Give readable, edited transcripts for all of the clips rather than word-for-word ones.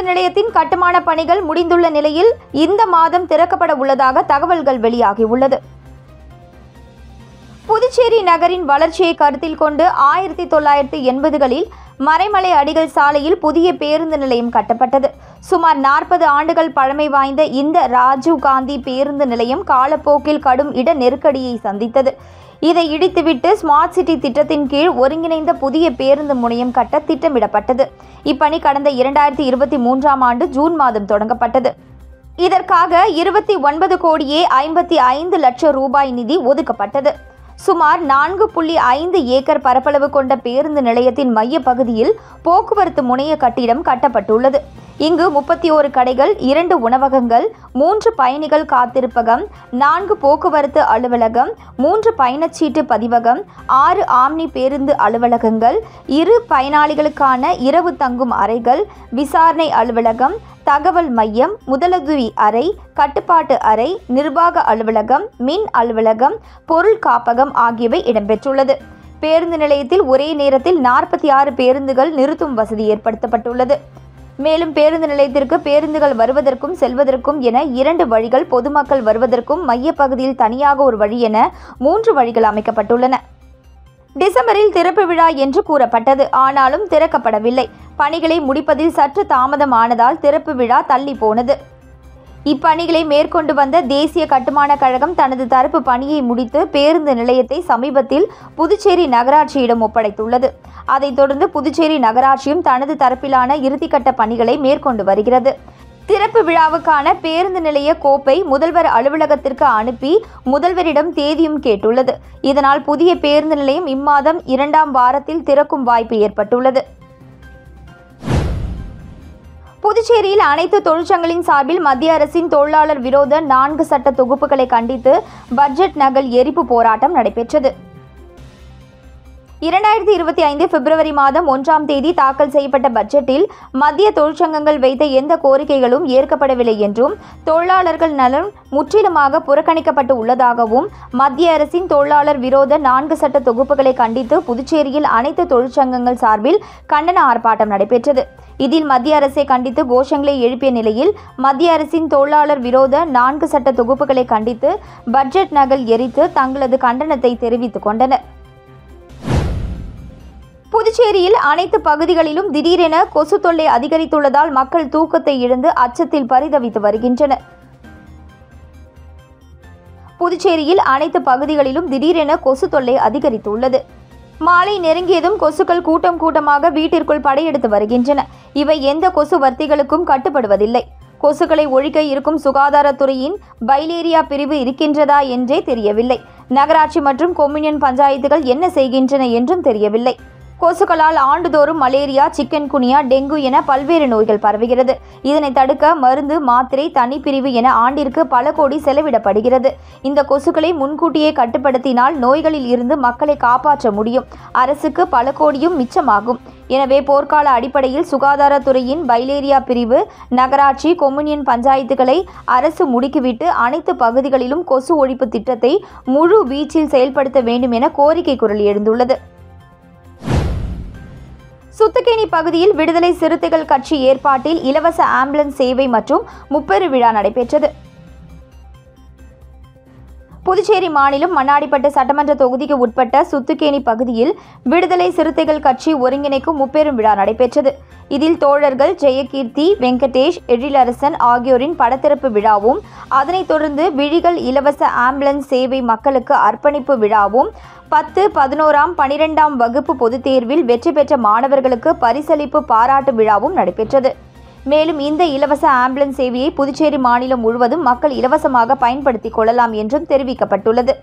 நிலையத்தின் கட்டுமான பணிகள் முடிந்துள்ள நிலையில் இந்த மாதம் திறக்கப்பட உள்ளதாக தகவல்கள் வெளியாகியுள்ளது. புதுச்சேரி நகரின் வளர்ச்சியை கருத்தில் கொண்டு 1980களில் மறைமலை அடிகள் சாலையில் புதிய பேருந்து நிலையம் கட்டப்பட்டது. சுமார் 40 ஆண்டுகள் பழமை வாய்ந்த இந்த ராஜீவ் காந்தி பேருந்து நிலையம் காலப்போக்கில் கடும் இட நெருக்கடியை சந்தித்தது. இதை இடித்துவிட்டு ஸ்மார்ட் சிட்டி திட்டத்தின் கீழ் ஒருங்கிணைந்த புதிய பேருந்து முனையம் கட்ட திட்டமிடப்பட்டது. இப்பணி கடந்த 2023ஆம் ஆண்டு ஜூன் மாதம் தொடங்கப்பட்டது. இதற்காக 29 கோடியே 55 லட்சம் ரூபாய் நிதி ஒதுக்கப்பட்டது. சுமார் 4.5 ஏக்கர் பரப்பளவு கொண்ட பேருந்து நிலையத்தின் மைய பகுதியில் போக்குவரத்து முனைய கட்டிடம் கட்டப்பட்டுள்ளது. இங்கு 31 கடைகள், 2 உணவகங்கள், 3 பயணிகள் காத்திருப்பகம், 4 போக்குவரத்து அலுவலகம், 3 பயணச்சீட்டு பதிவகம், 6 ஆம்னி பேருந்து அலுவலகங்கள், 2 பயனாளிகளுக்கான இரவு தங்கும் அறைகள், விசாரணை அலுவலகம், தகவல் மையம், முதலுதவி அறை, கட்டுப்பாட்டு அறை, நிர்வாக அலுவலகம், மின் அலுவலகம், பொருள் காப்பகம் ஆகியவை இடம்பெற்றுள்ளது. பேருந்து நிலையத்தில் ஒரே நேரத்தில் 46 பேருந்துகள் நிறுத்தும் வசதி ஏற்படுத்தப்பட்டுள்ளது. மேலும் பேருந்து நிலையத்திற்கு பேருந்துகள் வருவதற்கும் செல்வதற்கும் என 2 வழிகள், பொதுமக்கள் வருவதற்கும் மையப்பகுதியில் தனியாக ஒரு வழி என 3 வழிகள் அமைக்கப்பட்டுள்ளன. டிசம்பரில் திறப்பு விழா என்று கூறப்பட்டது. ஆனாலும் திறக்கப்படவில்லை. பணிகளை முடிப்பதில் சற்று தாமதமானதால் திறப்பு விழா தள்ளி போனது. இப்பணிகளை மேற்கொண்டு வந்த தேசிய கட்டுமான கழகம் தனது தரப்பு பணியை முடித்து பேருந்து நிலையத்தை சமீபத்தில் புதுச்சேரி நகராட்சியிடம் ஒப்படைத்துள்ளது. அதைத் தொடர்ந்து புதுச்சேரி நகராட்சியும் தனது தரப்பிலான இறுதிக்கட்ட பணிகளை மேற்கொண்டு வருகிறது. திறப்பு விழாவுக்கான பேருந்து நிலைய கோப்பை முதல்வர் அலுவலகத்திற்கு அனுப்பி முதல்வரிடம் தேதியும் கேட்டுள்ளது. இதனால் புதிய பேருந்து நிலையம் இம்மாதம் 2ஆம் வாரத்தில் திறக்கும் வாய்ப்பு ஏற்பட்டுள்ளது. புதுச்சேரியில் அனைத்து தொழிற்சங்கங்களின் சார்பில் மத்திய அரசின் தொழிலாளர் விரோத 4 சட்ட தொகுப்புகளை கண்டித்து பட்ஜெட் நகல் எரிப்பு போராட்டம் நடைபெற்றது. 2025 பிப்ரவரி மாதம் 1ஆம் தேதி தாக்கல் செய்யப்பட்ட பட்ஜெட்டில் மத்திய தொழிற்சங்கங்கள் வைத்த எந்த கோரிக்கைகளும் ஏற்கப்படவில்லை என்றும், தொழிலாளர்கள் நலன் முற்றிலுமாக புறக்கணிக்கப்பட்டு உள்ளதாகவும், மத்திய அரசின் தொழிலாளர் விரோத 4 சட்ட தொகுப்புகளை கண்டித்து புதுச்சேரியில் அனைத்து தொழிற்சங்கங்கள் சார்பில் கண்டன ஆர்ப்பாட்டம் நடைபெற்றது. இதில் மத்திய அரசை கண்டித்து கோஷங்களை எழுப்பிய நிலையில் மத்திய அரசின் தொழிலாளர் விரோத 4 சட்ட தொகுப்புகளை கண்டித்து பட்ஜெட் நகல் எரித்து தங்களது கண்டனத்தை தெரிவித்துக் கொண்டனர். புதுச்சேரியில் அனைத்து பகுதிகளிலும் திடீரென கொசு தொல்லை அதிகரித்துள்ளதால் மக்கள் தூக்கத்தை இழந்து அச்சத்தில் பரிதவித்து வருகின்றனர். புதுச்சேரியில் அனைத்து பகுதிகளிலும் திடீரென கொசு தொல்லை அதிகரித்துள்ளது. மாலை நெருங்கியதும் கொசுக்கள் கூட்டம் கூட்டமாக வீட்டிற்குள் படையெடுத்து வருகின்றன. இவை எந்த கொசு வர்த்திகளுக்கும் கட்டுப்படுவதில்லை. கொசுக்களை ஒழிக்க இருக்கும் சுகாதாரத்துறையின் பைலேரியா பிரிவு இருக்கின்றதா என்றே தெரியவில்லை. நகராட்சி மற்றும் கொம்யூனியன் பஞ்சாயத்துகள் என்ன செய்கின்றன என்றும் தெரியவில்லை. கொசுக்களால் ஆண்டுதோறும் மலேரியா, சிக்கன் குனியா, டெங்கு என பல்வேறு நோய்கள் பரவுகிறது. இதனை தடுக்க மருந்து, மாத்திரை, தனிப்பிரிவு என ஆண்டிற்கு பல கோடி செலவிடப்படுகிறது. இந்த கொசுக்களை முன்கூட்டியே கட்டுப்படுத்தினால் நோய்களில் இருந்து மக்களை காப்பாற்ற முடியும். அரசுக்கு பல கோடியும் மிச்சமாகும். எனவே போர்க்கால அடிப்படையில் சுகாதாரத்துறையின் பைலேரியா பிரிவு, நகராட்சி, கொம்யூனியன் பஞ்சாயத்துகளை அரசு முடுக்கிவிட்டு அனைத்து பகுதிகளிலும் கொசு ஒழிப்பு திட்டத்தை முழு வீச்சில் செயல்படுத்த வேண்டும் என கோரிக்கை குரல் எழுந்துள்ளது. சுத்துக்கேணி பகுதியில் விடுதலை சிறுத்தைகள் கட்சி ஏற்பாட்டில் இலவச ஆம்புலன்ஸ் சேவை மற்றும் முப்பெரு விழா நடைபெற்றது. புதுச்சேரி மாநிலம் மண்ணாடிப்பட்டு சட்டமன்ற தொகுதிக்கு உட்பட்ட சுத்துக்கேணி பகுதியில் விடுதலை சிறுத்தைகள் கட்சி ஒருங்கிணைக்கும் முப்பெரும் விழா நடைபெற்றது. இதில் தோழர்கள் ஜெயகீர்த்தி, வெங்கடேஷ், எழிலரசன் ஆகியோரின் படத்திறப்பு விழாவும், அதனைத் தொடர்ந்து விழிகள் இலவச ஆம்புலன்ஸ் சேவை மக்களுக்கு அர்ப்பணிப்பு விழாவும், 10, 11, 12ஆம் வகுப்பு பொதுத் தேர்வில் வெற்றி பெற்ற மாணவர்களுக்கு பரிசளிப்பு பாராட்டு விழாவும் நடைபெற்றது. மேலும் இந்த இலவச ஆம்புலன்ஸ் சேவையை புதுச்சேரி மாநிலம் முழுவதும் மக்கள் இலவசமாக பயன்படுத்திக் கொள்ளலாம் என்றும் தெரிவிக்கப்பட்டுள்ளது.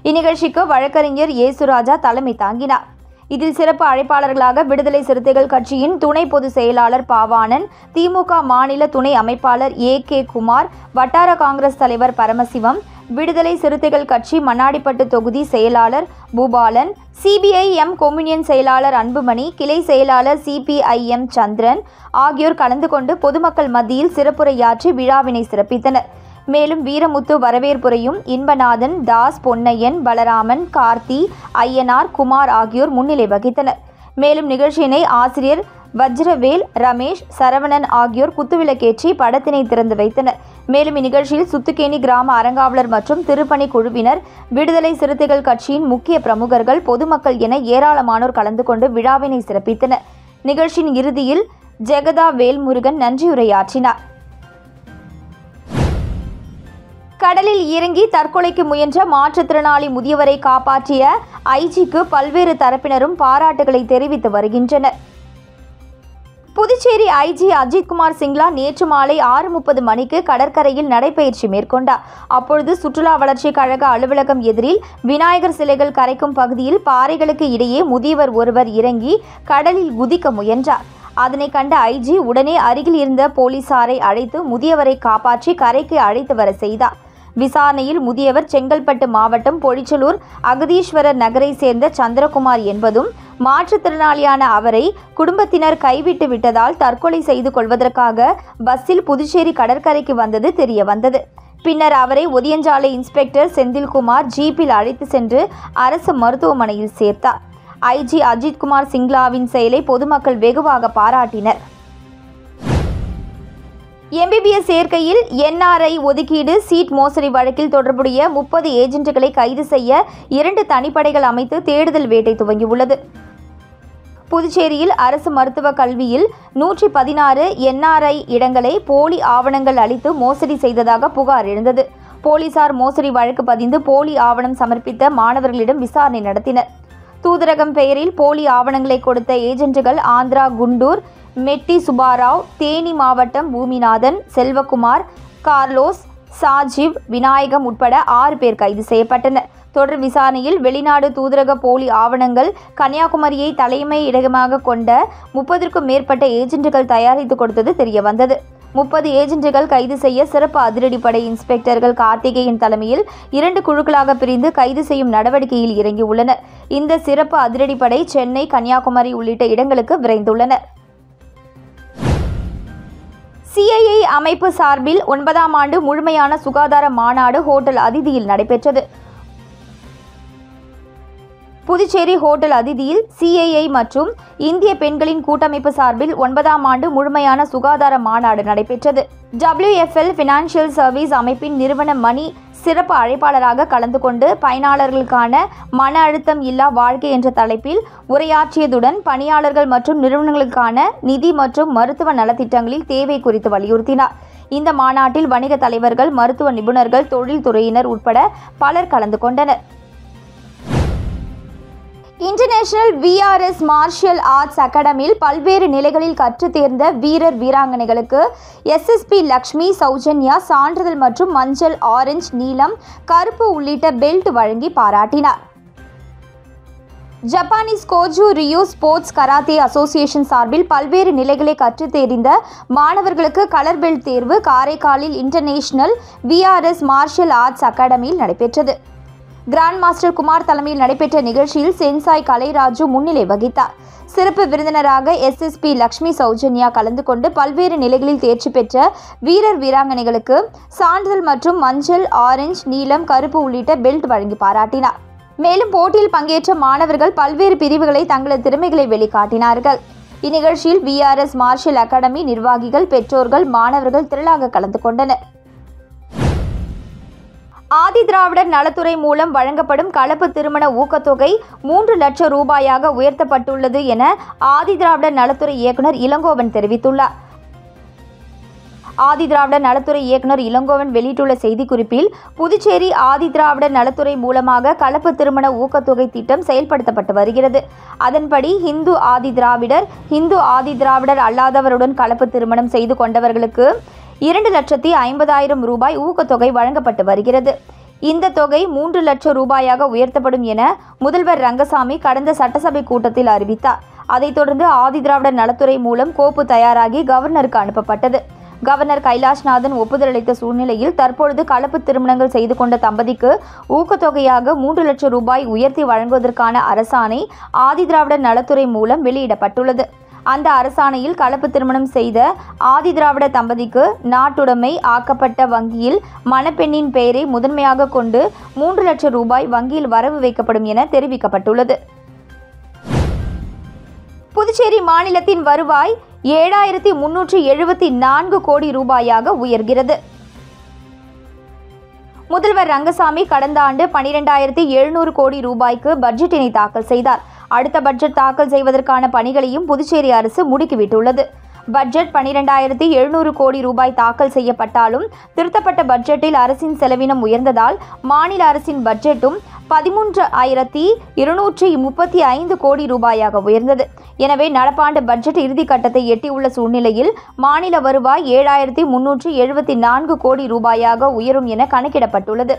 இந்நிகழ்ச்சிக்கு வழக்கறிஞர் ஏசுராஜா தலைமை தாங்கினார். இதில் சிறப்பு அழைப்பாளர்களாக விடுதலை சிறுத்தைகள் கட்சியின் துணை பொதுச் செயலாளர் பாவாணன், திமுக மாநில துணை அமைப்பாளர் AK குமார், வட்டார காங்கிரஸ் தலைவர் பரமசிவம், விடுதலை சிறுத்தைகள் கட்சி மண்ணாடிப்பட்டு தொகுதி செயலாளர் பூபாலன், CPIM கொம்யூனியன் செயலாளர் அன்புமணி, கிளை செயலாளர் CPIM சந்திரன் ஆகியோர் கலந்து கொண்டு பொதுமக்கள் மத்தியில் சிறப்புரையாற்றி விழாவினை சிறப்பித்தனர். மேலும் வீரமுத்து வரவேற்புரையும், இன்பநாதன், தாஸ், பொன்னையன், பலராமன், கார்த்தி, ஐயனார், குமார் ஆகியோர் முன்னிலை வகித்தனர். மேலும் நிகழ்ச்சியினை ஆசிரியர் வஜ்ரவேல், ரமேஷ், சரவணன் ஆகியோர் குத்துவிளக்கேற்றி படத்தினை திறந்து வைத்தனர். மேலும் இந்நிகழ்ச்சியில் சுத்துக்கேணி கிராம அறங்காவலர் மற்றும் திருப்பணி குழுவினர், விடுதலை சிறுத்தைகள் கட்சியின் முக்கிய பிரமுகர்கள், பொதுமக்கள் என ஏராளமானோர் கலந்து கொண்டு விழாவினை சிறப்பித்தனர். நிகழ்ச்சியின் இறுதியில் ஜெகதா வேல்முருகன் நன்றியுரையாற்றினார். கடலில் இறங்கி தற்கொலைக்கு முயன்ற மாற்றுத்திறனாளி முதியவரை காப்பாற்றிய ஐஜிக்கு பல்வேறு தரப்பினரும் பாராட்டுகளை தெரிவித்து வருகின்றனர். புதுச்சேரி ஐஜி அஜித்குமார் சிங்லா நேற்று மாலை 6:30 மணிக்கு கடற்கரையில் நடைபயிற்சி மேற்கொண்டார். அப்பொழுது சுற்றுலா வளர்ச்சி கழக அலுவலகம் எதிரில் விநாயகர் சிலைகள் கரைக்கும் பகுதியில் பாறைகளுக்கு இடையே முதியவர் ஒருவர் இறங்கி கடலில் குதிக்க முயன்றார். அதனை கண்ட ஐஜி உடனே அருகில் இருந்த போலீசாரை அழைத்து முதியவரை காப்பாற்றி கரைக்கு அழைத்து வர செய்தார். விசாரணையில் முதியவர் செங்கல்பட்டு மாவட்டம் பொழிச்சலூர் அகதீஸ்வரர் நகரை சேர்ந்த சந்திரகுமார் என்பதும், மாற்றுத்திறனாளியான அவரை குடும்பத்தினர் கைவிட்டு விட்டதால் தற்கொலை செய்து கொள்வதற்காக பஸ்ஸில் புதுச்சேரி கடற்கரைக்கு வந்தது தெரிய வந்தது. பின்னர் அவரை ஒதியஞ்சாலை இன்ஸ்பெக்டர் செந்தில்குமார் ஜீப்பில் அழைத்து சென்று அரசு மருத்துவமனையில் சேர்த்தார். ஐஜி அஜித்குமார் சிங்லாவின் செயலை பொதுமக்கள் வெகுவாக பாராட்டினர். எம்பிபிஎஸ் சேர்க்கையில் NRI ஒதுக்கீடு சீட் மோசடி வழக்கில் தொடர்புடைய 30 ஏஜென்ட்டுகளை கைது செய்ய 2 தனிப்படைகள் அமைத்து தேடுதல் வேட்டை துவங்கியுள்ளது. புதுச்சேரியில் அரசு மருத்துவக் கல்வியில் 116 NRI இடங்களை போலி ஆவணங்கள் அளித்து மோசடி செய்ததாக புகார் எழுந்தது. போலீசார் மோசடி வழக்கு பதிந்து போலி ஆவணம் சமர்ப்பித்த மாணவர்களிடம் விசாரணை நடத்தினர். தூதரகம் பெயரில் போலி ஆவணங்களை கொடுத்த ஏஜென்ட்டுகள் ஆந்திரா குண்டூர், மெட்டி சுபாராவ், தேனி மாவட்டம் பூமிநாதன், செல்வகுமார், கார்லோஸ், சாஜிவ், விநாயகம் உட்பட 6 பேர் கைது செய்யப்பட்டனர். தொடர் விசாரணையில் வெளிநாடு தூதரக போலி ஆவணங்கள் கன்னியாகுமரியை தலைமை இடமாக கொண்ட 30க்கும் மேற்பட்ட ஏஜென்ட்டுகள் தயாரித்து கொடுத்தது தெரியவந்தது. 30 ஏஜென்ட்டுகள் கைது செய்ய சிறப்பு அதிரடிப்படை இன்ஸ்பெக்டர்கள் கார்த்திகேயன் தலைமையில் 2 குழுக்களாக பிரிந்து கைது செய்யும் நடவடிக்கையில் இறங்கியுள்ளனர். இந்த சிறப்பு அதிரடிப்படை சென்னை, கன்னியாகுமரி உள்ளிட்ட இடங்களுக்கு விரைந்துள்ளனர். CII அமைப்பு சார்பில் 9ஆம் ஆண்டு முழுமையான சுகாதார மாநாடு ஹோட்டல் அதிதியில் நடைபெற்றது. புதுச்சேரி ஹோட்டல் அதிதியில் CII மற்றும் இந்திய பெண்களின் கூட்டமைப்பு சார்பில் 9ஆம் ஆண்டு முழுமையான சுகாதார மாநாடு நடைபெற்றது. WFL ஃபினான்ஷியல் சர்வீஸ் அமைப்பின் நிறுவன மணி சிறப்பு அழைப்பாளராக கலந்து கொண்டு பயனாளர்களுக்கான மன அழுத்தம் இல்லா வாழ்க்கை என்ற தலைப்பில் உரையாற்றியதுடன் பணியாளர்கள் மற்றும் நிறுவனங்களுக்கான நிதி மற்றும் மருத்துவ நலத்திட்டங்களில் தேவை குறித்து வலியுறுத்தினார். இந்த மாநாட்டில் வணிக தலைவர்கள், மருத்துவ நிபுணர்கள், தொழில்துறையினர் உட்பட பலர் கலந்து கொண்டனர். இன்டர்நேஷனல் VRS மார்ஷியல் ஆர்ட்ஸ் அகாடமியில் பல்வேறு நிலைகளில் கற்றுத் தேர்ந்த வீரர் வீராங்கனைகளுக்கு SSP லக்ஷ்மி சௌஜன்யா சான்றிதழ் மற்றும் மஞ்சள், ஆரஞ்சு, நீலம், கருப்பு உள்ளிட்ட பெல்ட் வழங்கி பாராட்டினார். Japanese Goju Ryu sports karate association சார்பில் பல்வேறு நிலைகளை கற்றுத் தேர்ந்த மாணவர்களுக்கு கலர் பெல்ட் தேர்வு காரைக்காலில் இன்டர்நேஷனல் VRS மார்ஷியல் ஆர்ட்ஸ் அகாடமியில் நடைபெற்றது. கிராண்ட் மாஸ்டர் குமார் தலைமையில் நடைபெற்ற நிகழ்ச்சியில் சென்சாய் கலைராஜு முன்னிலை வகித்தார். சிறப்பு விருந்தினராக SSP லக்ஷ்மி சௌஜன்யா கலந்து கொண்டு பல்வேறு நிலைகளில் தேர்ச்சி பெற்ற வீரர் வீராங்கனைகளுக்கு சான்றிதழ் மற்றும் மஞ்சள், ஆரஞ்சு, நீலம், கருப்பு உள்ளிட்ட பெல்ட் வழங்கி பாராட்டினார். மேலும் போட்டியில் பங்கேற்ற மாணவர்கள் பல்வேறு பிரிவுகளை தங்களது திறமைகளை வெளிக்காட்டினார்கள். இந்நிகழ்ச்சியில் VRS மார்ஷியல் அகாடமி நிர்வாகிகள், பெற்றோர்கள், மாணவர்கள் திரளாக கலந்து கொண்டனர். ஆதி திராவிடர் நலத்துறை மூலம் வழங்கப்படும் கலப்பு திருமண ஊக்கத்தொகை 3 லட்சம் ரூபாயாக உயர்த்தப்பட்டுள்ளது என ஆதி திராவிடர் நலத்துறை இயக்குனர் இளங்கோவன் தெரிவித்துள்ளார். ஆதி திராவிடர் நலத்துறை இயக்குனர் இளங்கோவன் வெளியிட்டுள்ள செய்திக்குறிப்பில், புதுச்சேரி ஆதி திராவிடர் நலத்துறை மூலமாக கலப்பு திருமண ஊக்கத்தொகை திட்டம் செயல்படுத்தப்பட்டு வருகிறது. அதன்படி இந்து ஆதி திராவிடர் அல்லாதவருடன் கலப்பு திருமணம் செய்து கொண்டவர்களுக்கு 2,50,000 ரூபாய் ஊக்கத்தொகை வழங்கப்பட்டு வருகிறது. இந்த தொகை 3 லட்சம் ரூபாயாக உயர்த்தப்படும் என முதல்வர் ரங்கசாமி கடந்த சட்டசபை கூட்டத்தில் அறிவித்தார். அதைத் தொடர்ந்து ஆதி திராவிடர் நலத்துறை மூலம் கோப்பு தயாராகி கவர்னருக்கு அனுப்பப்பட்டது. கவர்னர் கைலாஷ்நாதன் ஒப்புதல் அளித்த சூழ்நிலையில் தற்பொழுது கலப்பு திருமணங்கள் செய்து கொண்ட தம்பதிக்கு ஊக்கத்தொகையாக 3 லட்சம் ரூபாய் உயர்த்தி வழங்குவதற்கான அரசாணை ஆதி திராவிடர் நலத்துறை மூலம் வெளியிடப்பட்டுள்ளது. அந்த அரசாணையில் கலப்பு திருமணம் செய்த ஆதி திராவிட தம்பதிக்கு நாட்டுடைமை ஆக்கப்பட்ட வங்கியில் மணப்பெண்ணின் பெயரை முதன்மையாக கொண்டு 3 லட்சம் ரூபாய் வங்கியில் வரவு வைக்கப்படும் என தெரிவிக்கப்பட்டுள்ளது. புதுச்சேரி மாநிலத்தின் வருவாய் 7,374 கோடி ரூபாயாக உயர்கிறது. முதல்வர் ரங்கசாமி கடந்த ஆண்டு 12,700 கோடி ரூபாய்க்கு பட்ஜெட்டினை தாக்கல் செய்தார். அடுத்த பட்ஜெட் தாக்கல் செய்வதற்கான பணிகளையும் புதுச்சேரி அரசு முடுக்கிவிட்டுள்ளது. பட்ஜெட் 12,700 கோடி ரூபாய் தாக்கல் செய்யப்பட்டாலும் திருத்தப்பட்ட பட்ஜெட்டில் அரசின் செலவினம் உயர்ந்ததால் மாநில அரசின் பட்ஜெட்டும் 13,235 கோடி ரூபாயாக உயர்ந்தது. எனவே நடப்பாண்டு பட்ஜெட் இறுதிக்கட்டத்தை எட்டியுள்ள சூழ்நிலையில் மாநில வருவாய் 7,374 கோடி ரூபாயாக உயரும் என கணக்கிடப்பட்டுள்ளது.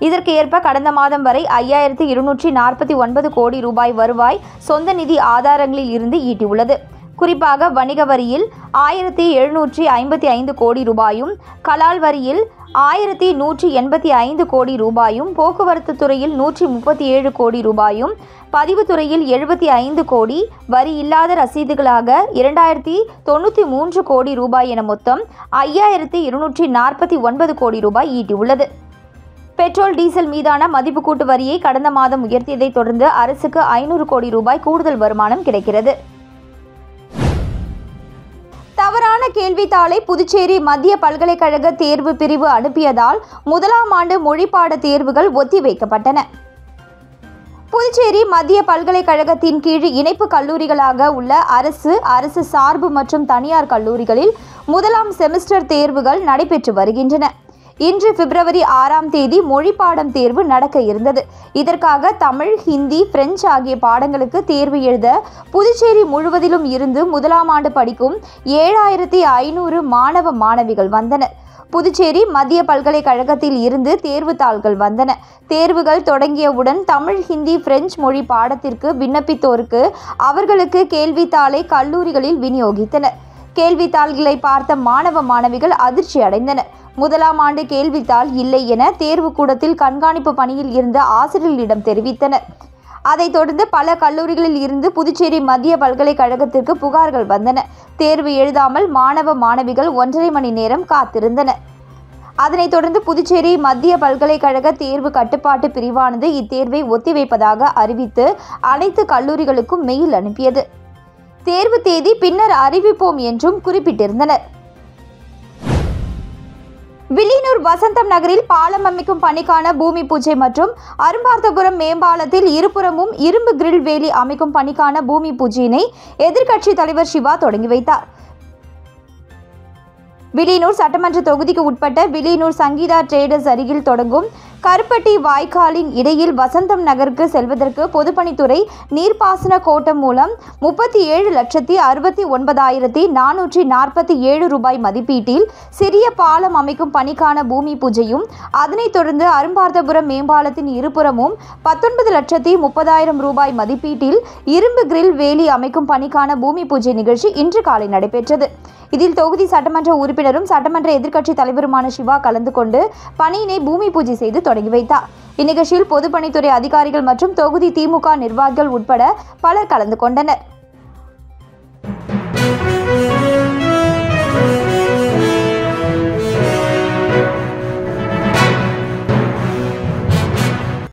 இதற்கு ஏற்ப கடந்த மாதம் வரை 5,249 கோடி ரூபாய் வருவாய் சொந்த நிதி ஆதாரங்களில் இருந்து ஈட்டியுள்ளது. குறிப்பாக வணிக வரியில் 1,755 கோடி ரூபாயும், கலால் வரியில் 1,185 கோடி ரூபாயும், போக்குவரத்து துறையில் 137 கோடி ரூபாயும், பதிவுத்துறையில் 75 கோடி, வரி இல்லாத ரசீதுகளாக 2,093 கோடி ரூபாய் என மொத்தம் 5,249 கோடி ரூபாய் ஈட்டியுள்ளது. பெட்ரோல், டீசல் மீதான மதிப்பு கூட்டு வரியை கடந்த மாதம் உயர்த்தியதை தொடர்ந்து அரசுக்கு 500 கோடி ரூபாய் கூடுதல் வருமானம் கிடைக்கிறது. தவறான கேள்வித்தாளை புதுச்சேரி மத்திய பல்கலைக்கழக தேர்வு பிரிவு அனுப்பியதால் முதலாம் ஆண்டு மொழிப்பாட தேர்வுகள் ஒத்திவைக்கப்பட்டன. புதுச்சேரி மத்திய பல்கலைக்கழகத்தின் கீழ் இணைப்பு கல்லூரிகளாக உள்ள அரசு சார்பு மற்றும் தனியார் கல்லூரிகளில் முதலாம் செமஸ்டர் தேர்வுகள் நடைபெற்று வருகின்றன. இன்று பிப்ரவரி 6ஆம் தேதி மொழிப்பாடம் தேர்வு நடக்க இருந்தது. இதற்காக தமிழ், ஹிந்தி, பிரெஞ்சு ஆகிய பாடங்களுக்கு தேர்வு எழுத புதுச்சேரி முழுவதிலும் இருந்து முதலாம் ஆண்டு படிக்கும் 7,500 மாணவ மாணவிகள் வந்தனர். புதுச்சேரி மத்திய பல்கலைக்கழகத்தில் இருந்து தேர்வுத்தாள்கள் வந்தன. தேர்வுகள் தொடங்கியவுடன் தமிழ், ஹிந்தி, பிரெஞ்சு மொழி பாடத்திற்கு விண்ணப்பித்தோருக்கு அவர்களுக்கு கேள்வித்தாளை கல்லூரிகளில் விநியோகித்தனர். கேள்வித்தாள்களை பார்த்த மாணவ மாணவிகள் அதிர்ச்சி அடைந்தனர். முதலாம் ஆண்டு கேள்வித்தாள் இல்லை என தேர்வுக்கூடத்தில் கண்காணிப்பு பணியில் இருந்த ஆசிரியர்களிடம் தெரிவித்தனர். அதைத் தொடர்ந்து பல கல்லூரிகளில் இருந்து புதுச்சேரி மத்திய பல்கலைக்கழகத்திற்கு புகார்கள் வந்தன. தேர்வு எழுதாமல் மாணவ மாணவிகள் 1.5 மணி நேரம் காத்திருந்தனர். அதனைத் தொடர்ந்து புதுச்சேரி மத்திய பல்கலைக்கழக தேர்வு கட்டுப்பாட்டு பிரிவானது இத்தேர்வை ஒத்திவைப்பதாக அறிவித்து அனைத்து கல்லூரிகளுக்கும் மெயில் அனுப்பியது. தேர்வு தேதி பின்னர் அறிவிப்போம் என்றும் குறிப்பிட்டிருந்தனர். வில்லியனூர் வசந்தம் நகரில் பாலம் அமைக்கும் பணிக்கான பூமி பூஜை மற்றும் அரும்பார்த்தபுரம் மேம்பாலத்தில் இருபுறமும் இரும்பு கிரில் வேலி அமைக்கும் பணிக்கான பூமி பூஜையினை எதிர்க்கட்சித் தலைவர் சிவா தொடங்கி வைத்தார். வில்லியனூர் சட்டமன்ற தொகுதிக்கு உட்பட்ட வில்லியனூர் சங்கீதா ட்ரேடர்ஸ் அருகில் தொடங்கும் கருப்பட்டி வாய்க்காலின் இடையில் வசந்தம் நகருக்கு செல்வதற்கு பொதுப்பணித்துறை நீர்ப்பாசன கோட்டம் மூலம் 37,69,447 ரூபாய் மதிப்பீட்டில் சிறிய பாலம் அமைக்கும் பணிக்கான பூமி பூஜையும், அதனைத் தொடர்ந்து அரும்பார்த்தபுரம் மேம்பாலத்தின் இருபுறமும் 19,30,000 ரூபாய் மதிப்பீட்டில் இரும்பு கிரில் வேலி அமைக்கும் பணிக்கான பூமி பூஜை நிகழ்ச்சி இன்று காலை நடைபெற்றது. இதில் தொகுதி சட்டமன்ற உறுப்பினரும் சட்டமன்ற எதிர்க்கட்சி தலைவருமான சிவா கலந்து கொண்டு பணியினை பூமி பூஜை செய்து தொடங்கி வைத்தார். இந்நிகழ்ச்சியில் பொதுப்பணித்துறை அதிகாரிகள் மற்றும் தொகுதி திமுக நிர்வாகிகள் உட்பட பலர் கலந்து கொண்டனர்.